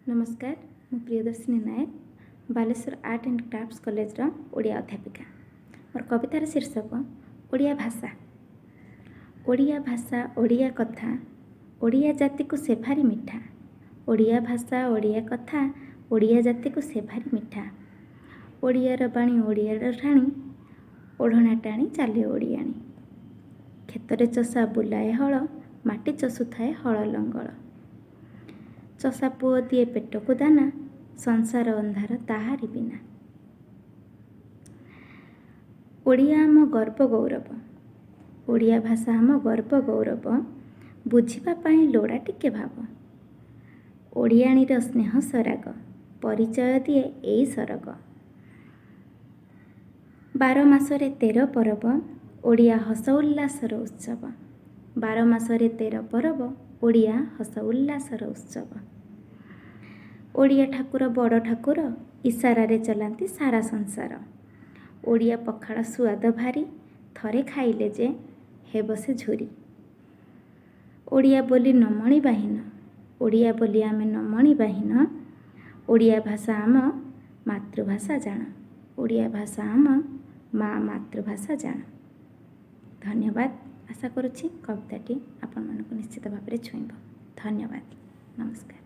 नमस्कार मु Priyadarshini Nayak Baleswar art and crafts college Odia अध्यापिका। मोर कवितार शीर्षक ओडिया भाषा। ओडिया भाषा ओडिया कथा ओडिया जाति को से भारी मिठा। ओडिया भाषा ओडिया कथा ओडिया जाति को से भारी मिठा। ओडियार बाणी ओडियार राणी ओढ़ना टाणी चाले ओडियाणी। खेतरे चषा बुलाए हल माटी चषुथाए हल लंगल। चषा पुओ दिए पेट को दाना संसार अंधार ताहारी बिना। ओडिया आम गर्व गौरव ओडिया भाषा आम गर्व गौरव बुझिबा पाई लोड़ा टिके भाव। ओडियाणीर स्नेह सराग परिचय दिए एई सरग। 12 मासरे 13 परब ओडिया हस उल्लासर उत्सव। 12 मासरे 13 परब ओडिया हस उल्लासर उत्सव। ओडिया ठाकुर बड़ ठाकुर इशारे चलांती सारा संसार। ओडिया पखाड़ सुआद भारी थरे खाइले जे हे बसे झुरी। ओडिया बोली नमणी बाहीन ओडिया बोली आमे नमणी बाहीन। ओडिया भाषा आम मातृभाषा जान ओडिया भाषा आम माँ मातृभाषा जान। धन्यवाद। आशा करुच्ची कविताटी आपण मानक निश्चित भाव में छुईब। धन्यवाद। नमस्कार।